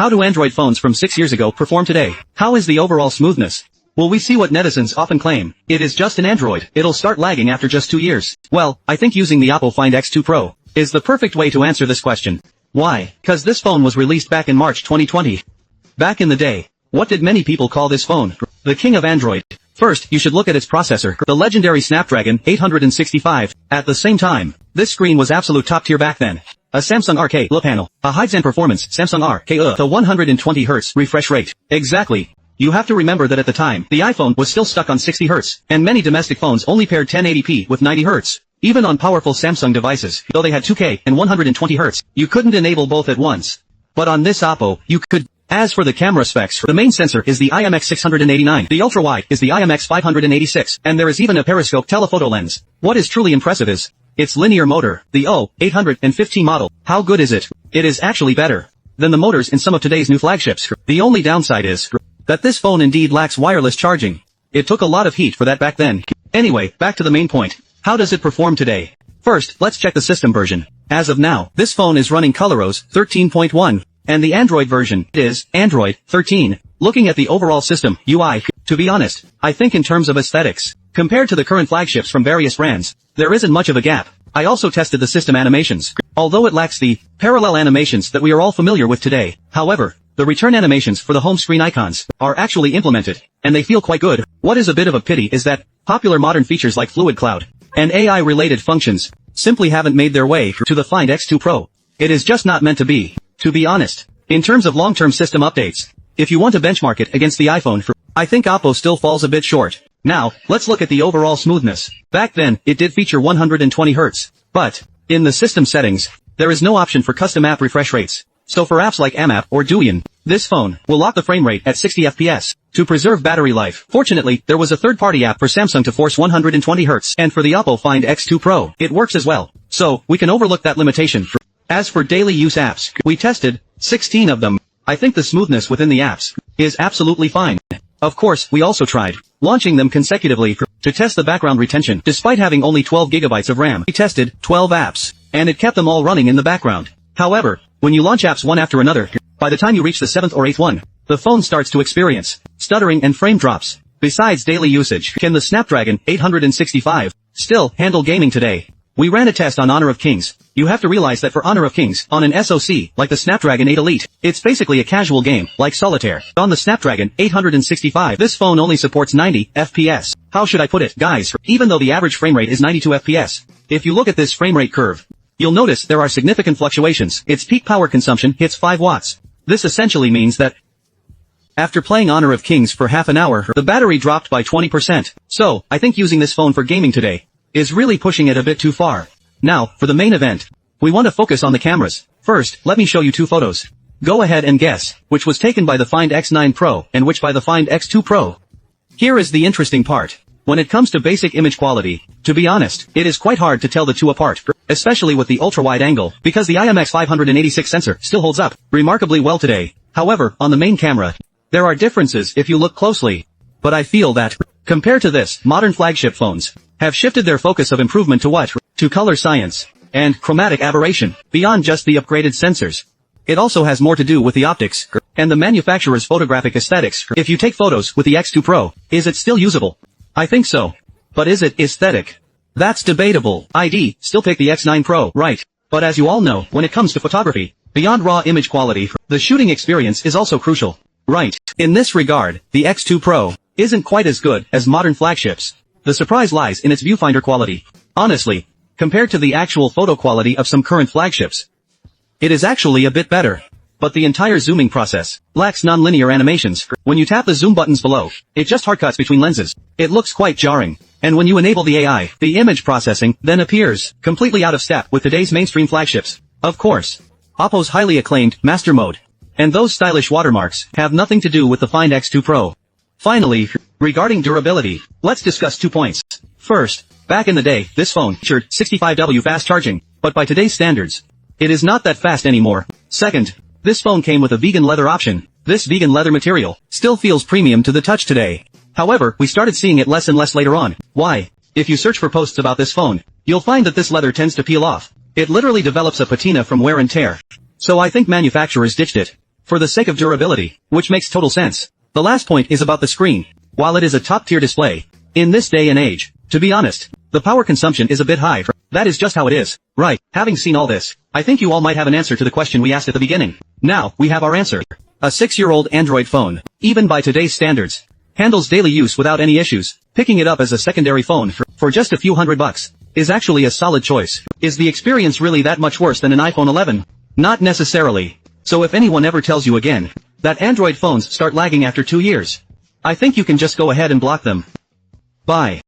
How do Android phones from 6 years ago perform today? How is the overall smoothness? Will we see what netizens often claim? It is just an Android. It'll start lagging after just 2 years. Well, I think using the Oppo Find X2 Pro is the perfect way to answer this question. Why? Cause this phone was released back in March 2020. Back in the day, what did many people call this phone? The king of Android. First, you should look at its processor, the legendary Snapdragon 865. At the same time, this screen was absolute top tier back then. A Samsung RK panel, a high-end performance Samsung RK the 120Hz refresh rate. Exactly. You have to remember that at the time, the iPhone was still stuck on 60Hz, and many domestic phones only paired 1080p with 90Hz. Even on powerful Samsung devices, though they had 2K and 120Hz, you couldn't enable both at once. But on this Oppo, you could. As for the camera specs, the main sensor is the IMX689, the ultra-wide is the IMX586, and there is even a periscope telephoto lens. What is truly impressive is its linear motor, the O815 model. How good is it? It is actually better than the motors in some of today's new flagships. The only downside is that this phone indeed lacks wireless charging. It took a lot of heat for that back then. Anyway, back to the main point. How does it perform today? First, let's check the system version. As of now, this phone is running ColorOS 13.1. And the Android version is Android 13. Looking at the overall system UI, to be honest, I think in terms of aesthetics, compared to the current flagships from various brands, there isn't much of a gap. I also tested the system animations. Although it lacks the parallel animations that we are all familiar with today, however, the return animations for the home screen icons are actually implemented, and they feel quite good. What is a bit of a pity is that popular modern features like Fluid Cloud and AI-related functions simply haven't made their way to the Find X2 Pro. It is just not meant to be. To be honest, in terms of long-term system updates, if you want to benchmark it against the iPhone, I think Oppo still falls a bit short. Now, let's look at the overall smoothness. Back then, it did feature 120Hz, but in the system settings, there is no option for custom app refresh rates. So for apps like AMAP or Douyin, this phone will lock the frame rate at 60 FPS to preserve battery life. Fortunately, there was a third-party app for Samsung to force 120Hz, and for the Oppo Find X2 Pro, it works as well. So, we can overlook that limitation. As for daily use apps, we tested 16 of them. I think the smoothness within the apps is absolutely fine. Of course, we also tried launching them consecutively to test the background retention. Despite having only 12 GB of RAM, we tested 12 apps, and it kept them all running in the background. However, when you launch apps one after another, by the time you reach the 7th or 8th one, the phone starts to experience stuttering and frame drops. Besides daily usage, can the Snapdragon 865 still handle gaming today? We ran a test on Honor of Kings. You have to realize that for Honor of Kings, on an SoC, like the Snapdragon 8 Elite, it's basically a casual game, like Solitaire. On the Snapdragon 865, this phone only supports 90 FPS. How should I put it, guys? Even though the average frame rate is 92 FPS, if you look at this frame rate curve, you'll notice there are significant fluctuations. Its peak power consumption hits 5 watts. This essentially means that after playing Honor of Kings for half an hour, the battery dropped by 20%. So, I think using this phone for gaming today is really pushing it a bit too far. Now, for the main event, we want to focus on the cameras. First, let me show you 2 photos. Go ahead and guess which was taken by the Find X9 Pro and which by the Find X2 Pro. Here is the interesting part. When it comes to basic image quality, to be honest, it is quite hard to tell the two apart, especially with the ultra-wide angle, because the IMX586 sensor still holds up remarkably well today. However, on the main camera, there are differences if you look closely. But I feel that, compared to this, modern flagship phones have shifted their focus of improvement to what? To color science and chromatic aberration, beyond just the upgraded sensors. It also has more to do with the optics and the manufacturer's photographic aesthetics. If you take photos with the X2 Pro, is it still usable? I think so. But is it aesthetic? That's debatable. I'd still pick the X9 Pro, right? But as you all know, when it comes to photography, beyond raw image quality, the shooting experience is also crucial, right? In this regard, the X2 Pro isn't quite as good as modern flagships. The surprise lies in its viewfinder quality. Honestly, compared to the actual photo quality of some current flagships, it is actually a bit better. But the entire zooming process lacks non-linear animations. When you tap the zoom buttons below, it just hardcuts between lenses. It looks quite jarring. And when you enable the AI, the image processing then appears completely out of step with today's mainstream flagships. Of course, Oppo's highly acclaimed Master Mode and those stylish watermarks have nothing to do with the Find X2 Pro. Finally, regarding durability, let's discuss 2 points. First, back in the day, this phone featured 65W fast charging, but by today's standards, it is not that fast anymore. Second, this phone came with a vegan leather option. This vegan leather material still feels premium to the touch today. However, we started seeing it less and less later on. Why? If you search for posts about this phone, you'll find that this leather tends to peel off. It literally develops a patina from wear and tear. So I think manufacturers ditched it. for the sake of durability, which makes total sense. The last point is about the screen. While it is a top-tier display, in this day and age, to be honest, the power consumption is a bit high. That is just how it is. Right, having seen all this, I think you all might have an answer to the question we asked at the beginning. Now, we have our answer. A 6-year-old Android phone, even by today's standards, handles daily use without any issues. Picking it up as a secondary phone for just a few $100 is actually a solid choice. Is the experience really that much worse than an iPhone 11? Not necessarily. So if anyone ever tells you again that Android phones start lagging after 2 years, I think you can just go ahead and block them. Bye.